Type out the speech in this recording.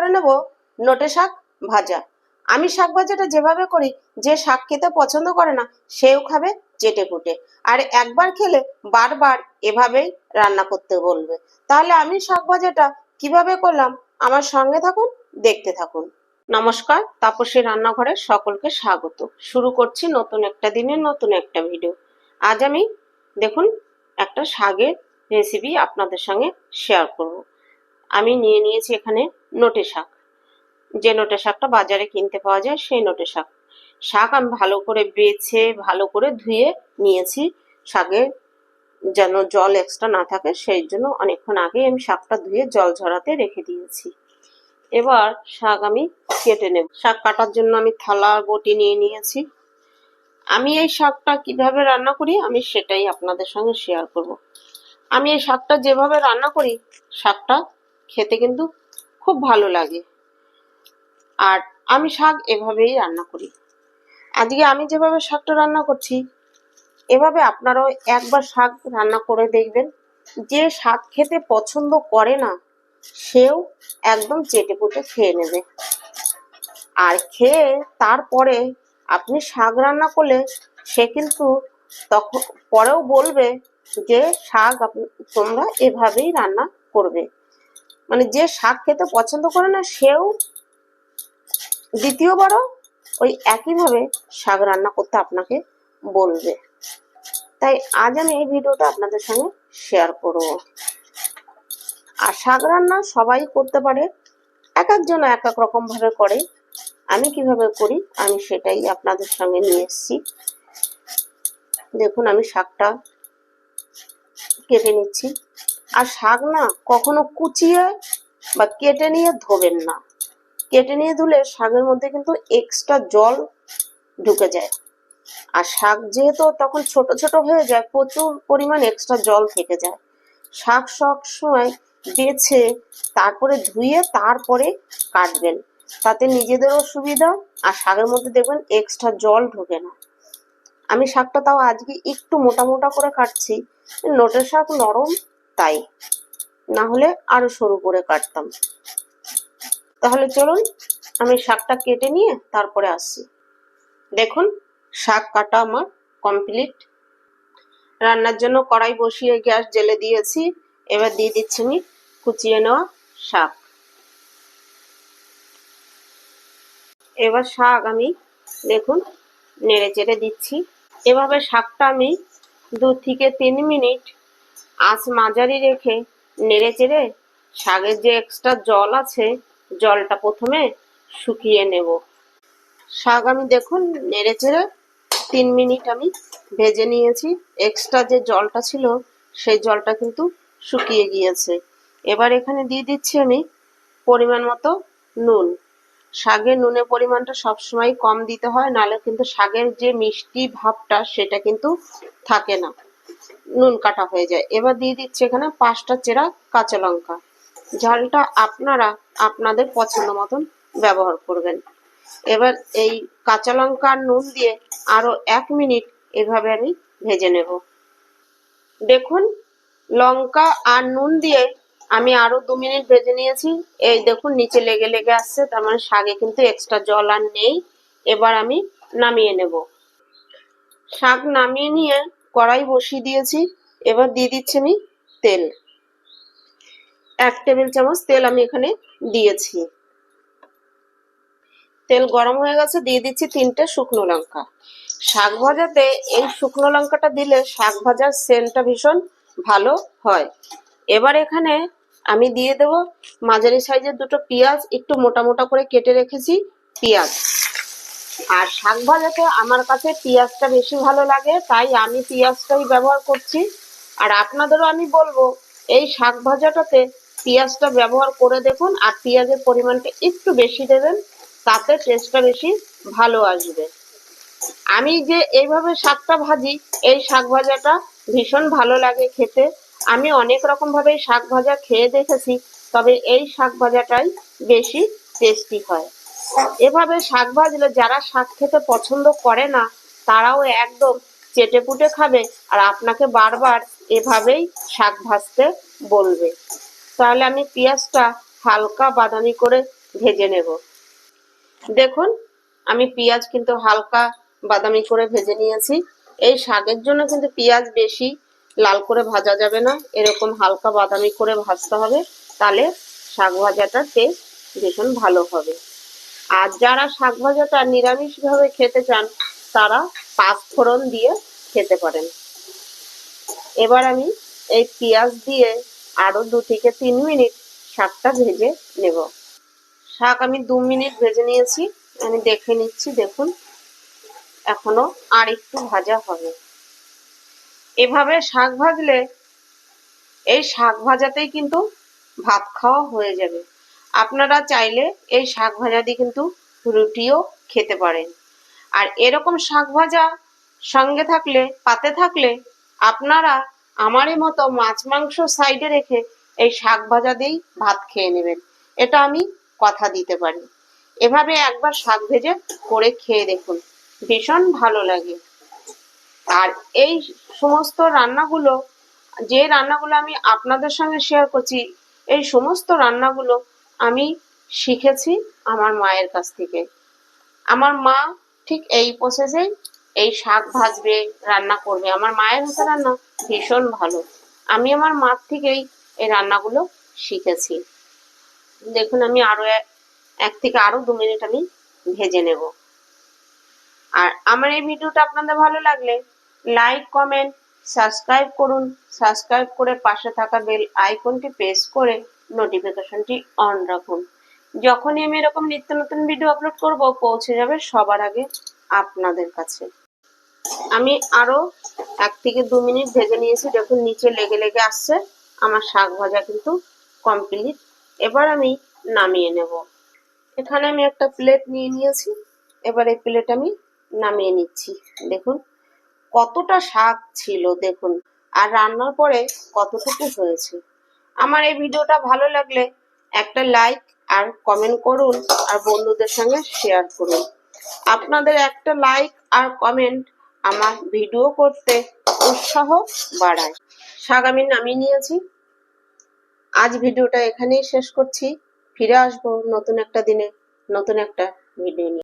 করে নেব নোটে শাক ভাজা। আমি শাক ভাজাটা যেভাবে করি, যে শাক খেতে পছন্দ করে না সেও খাবে চেটেপুটে, আর একবার খেলে বারবার এভাবেই রান্না করতে বলবে। তাহলে আমি শাক ভাজাটা কিভাবে করলাম, আমার সঙ্গে থাকুন, দেখতে থাকুন। নমস্কার, তাপসী রান্নাঘরে সকলকে স্বাগত। শুরু করছি নতুন একটা দিনের নতুন একটা ভিডিও। আজ আমি দেখুন একটা শাকের রেসিপি আপনাদের সঙ্গে শেয়ার করব। আমি নিয়ে নিয়েছি এখানে নোটে শাক, যে নোটে শাকটা বাজারে কিনতে পাওয়া যায় সেই নোটে শাক। শাক আমি ভালো করে বেছে ভালো করে ধুয়ে নিয়েছি, শাকে যেন জল এক্সট্রা না থাকে সেই জন্য অনেকক্ষণ আগে আমি শাকটা ধুয়ে জল ঝরাতে রেখে দিয়েছি। এবার শাক আমি কেটে নেব। শাক কাটার জন্য আমি থালা বটি নিয়ে নিয়েছি। আমি এই শাকটা কিভাবে রান্না করি আমি সেটাই আপনাদের সঙ্গে শেয়ার করব। আমি এই শাকটা যেভাবে রান্না করি, শাকটা খেতে কিন্তু খুব ভালো লাগে, আর আমি শাক এভাবেই রান্না করি। আজকে আমি যেভাবে শাকটা রান্না করছি, এভাবে আপনারাও একবার শাক রান্না করে দেখবেন। যে শাক খেতে পছন্দ করে না সেও একদম চেটেপুটে খেয়ে নেবে, আর খেয়ে তারপরে আপনি শাক রান্না করলে সে কিন্তু তখন পরেও বলবে যে শাক তোমরা এভাবেই রান্না করবে। মানে যে শাক খেতে পছন্দ করে না সেও দ্বিতীয়বারও ওই একইভাবে শাক রান্না করতে আপনাকে বলবে। তাই আজ আমি এই ভিডিওটা আপনাদের সঙ্গে শেয়ার করব। আর শাক রান্না সবাই করতে পারে, এক একজন এক এক রকম ভাবে করে। আমি কিভাবে করি আমি সেটাই আপনাদের সঙ্গে নিয়ে এসেছি। দেখুন আমি শাকটা কেটে নিচ্ছি। আর শাক না কখনো কুচিয়ে বা কেটে নিয়ে ধোবেন না। কেটে নিয়ে ধুলে শাকের মধ্যে কিন্তু এক্সট্রা জল ঢুকে যায়, আর শাক যেহেতু তখন ছোট ছোট হয়ে যায়, প্রচুর পরিমাণ এক্সট্রা জল থেকে যায়। শাক সব সময় বেছে তারপরে ধুয়ে তারপরে কাটবেন, তাতে নিজেদেরও সুবিধা, আর শাকের মধ্যে দেখবেন এক্সট্রা জল ঢোকে না। আমি শাকটা তাও আজকে একটু মোটা মোটা করে কাটছি, নোটের শাক নরম তাই, না হলে আরো সরু করে কাটতাম। তাহলে চলুন আমি শাকটা কেটে নিয়ে তারপরে আসছি। দেখুন শাক কাটা আমার কমপ্লিট। রান্নার জন্য কড়াই বসিয়ে গ্যাস জ্বেলে দিয়েছি। এবার দিয়ে দিচ্ছি আমি কুচিয়ে নেওয়া শাক। এবার শাক আমি দেখুন নেড়ে চেড়ে দিচ্ছি। এভাবে শাকটা আমি 2 থেকে 3 মিনিট আঁচ মাঝারি রেখে নেড়ে চেড়ে শাকের যে এক্সট্রা জল আছে জলটা প্রথমে শুকিয়ে নেব। শাক আমি দেখুন নেড়ে চেড়ে 3 মিনিট আমি ভেজে নিয়েছি। এক্সট্রা যে জলটা ছিল সেই জলটা কিন্তু শুকিয়ে গিয়েছে। এবার এখানে দিয়ে দিচ্ছি আমি পরিমাণ মতো নুন। শাকের নুনের পরিমাণটা সবসময় কম দিতে হয়, নাহলে কিন্তু শাকের যে মিষ্টি ভাবটা সেটা কিন্তু থাকে না, নুন কাটা হয়ে যায়। এবার দিয়ে দিচ্ছি এখানে 5টা চেরা কাঁচা লঙ্কা। ঝালটা আপনারা আপনাদের পছন্দ মতন ব্যবহার করবেন। এবার এই কাঁচা লঙ্কা আর নুন দিয়ে আরো 1 মিনিট এভাবে আমি ভেজে নেব। দেখুন লঙ্কা আর নুন দিয়ে আমি আরো 2 মিনিট ভেজে নিয়েছি। এই দেখুন নিচে লেগে লেগে আসছে, তার মানে শাকে কিন্তু এক্সট্রা জল আর নেই। এবার আমি নামিয়ে নেব। শাক নামিয়ে নিয়ে কড়াই বসিয়ে দিয়েছি। এবার দিয়ে দিচ্ছি আমি তেল। 1 টেবিল চামচ তেল আমি এখানে দিয়েছি। তেল গরম হয়ে গেছে, দিয়ে দিচ্ছি 3টে শুকনো লঙ্কা। শাক ভাজাতে এই শুকনো লঙ্কাটা দিলে শাক ভাজার সেন্টটা ভীষণ ভালো হয়। এবার এখানে আমি দিয়ে দেব মাঝারি সাইজের 2টো পেঁয়াজ, একটু মোটা মোটা করে কেটে রেখেছি পেঁয়াজ। আর শাক ভাজাতে আমার কাছে পেঁয়াজটা বেশি ভালো লাগে, তাই আমি পেঁয়াজটাই ব্যবহার করছি। আর আপনাদেরও আমি বলবো এই শাক ভাজাটাতে পেঁয়াজটা ব্যবহার করে দেখুন, আর পেঁয়াজের পরিমাণটা একটু বেশি দেবেন, তাতে টেস্টটা বেশি ভালো আসবে। আমি যে এইভাবে শাকটা ভাজি, এই শাক ভাজাটা ভীষণ ভালো লাগে খেতে। আমি অনেক রকম ভাবে শাক ভাজা খেয়ে দেখেছি, তবে এই শাক ভাজাটাই বেশি টেস্টি হয়। এভাবে শাক ভাজলে যারা শাক খেতে পছন্দ করে না তারাও একদম চেটেপুটে খাবে, আর আপনাকে বারবার এভাবেই শাক ভাজতে বলবে। তাহলে আমি পেঁয়াজটা হালকা বাদামি করে ভেজে নেব। দেখুন আমি পেঁয়াজ কিন্তু হালকা বাদামি করে ভেজে নিয়েছি। এই শাকের জন্য কিন্তু পেঁয়াজ বেশি লাল করে ভাজা যাবে না, এরকম হালকা বাদামি করে ভাজতে হবে, তাহলে শাক ভাজাটার টেস্ট ভীষণ ভালো হবে। আর যারা শাক ভাজাটা নিরামিষভাবে খেতে চান তারা পাঁচফোড়ন দিয়ে খেতে পারেন। এবার আমি এই পেঁয়াজ দিয়ে আরো 2 থেকে 3 মিনিট শাকটা ভেজে নেব। শাক আমি 2 মিনিট ভেজে নিয়েছি, আমি দেখে নিচ্ছি। দেখুন এখনো আর একটু ভাজা হবে। এভাবে শাক ভাজলে এই শাক ভাজাতেই কিন্তু ভাত খাওয়া হয়ে যাবে। আপনারা চাইলে এই শাক ভাজা দিয়ে কিন্তু রুটিও খেতে পারেন। আর এরকম শাক ভাজা সঙ্গে থাকলে, পাতে থাকলে আপনারা আমারই মতো মাছ মাংস সাইডে রেখে এই শাক ভাজা দিয়েই ভাত খেয়ে নেবেন, এটা আমি কথা দিতে পারি। এভাবে একবার শাক ভেজে করে খেয়ে দেখুন, ভীষণ ভালো লাগে। আর এই সমস্ত রান্নাগুলো, যে রান্নাগুলো আমি আপনাদের সঙ্গে শেয়ার করছি, এই সমস্ত রান্নাগুলো আমি শিখেছি আমার মায়ের কাছ থেকে। আমার মা ঠিক এই প্রসেসেই এই শাক ভাজবে, রান্না করবে। আমার মায়ের হাতে রান্না ভীষণ ভালো, আমি আমার মার থেকেই এই রান্নাগুলো শিখেছি। দেখুন আমি আরো 1 থেকে আরো 2 মিনিট আমি ভেজে নেব। আর আমার এই ভিডিওটা আপনাদের ভালো লাগলে লাইক, কমেন্ট, সাবস্ক্রাইব করুন। সাবস্ক্রাইব করে পাশে থাকা বেল আইকনটি প্রেস করে নোটিফিকেশনটি অন রাখুন। যখনই আমি এরকম নিত্য নতুন ভিডিও আপলোড করব, পৌঁছে যাবে সবার আগে আপনাদের কাছে। আমি আরো 1 থেকে 2 মিনিট ভেজে নিয়েছি। দেখুন নিচে লেগে লেগে আসছে। আমার শাক ভাজা কিন্তু কমপ্লিট। এবার আমি নামিয়ে নেব। এখানে আমি একটা প্লেট নিয়ে নিয়েছি, এবার এই প্লেট আমি নামিয়ে নিচ্ছি। দেখুন কতটা শাক ছিল, দেখুন আর রান্নার পরে কতটুকু হয়েছে। আমার এই ভিডিওটা ভালো লাগলে একটা লাইক আর কমেন্ট করুন, আর বন্ধুদের সঙ্গে শেয়ার করুন। আপনাদের একটা লাইক আর কমেন্ট আমার ভিডিও করতে উৎসাহ বাড়ায়। শাক আমি নামিয়ে নিয়েছি। আজ ভিডিওটা এখানেই শেষ করছি। ফিরে আসবো নতুন একটা দিনে, নতুন একটা ভিডিও নিয়ে।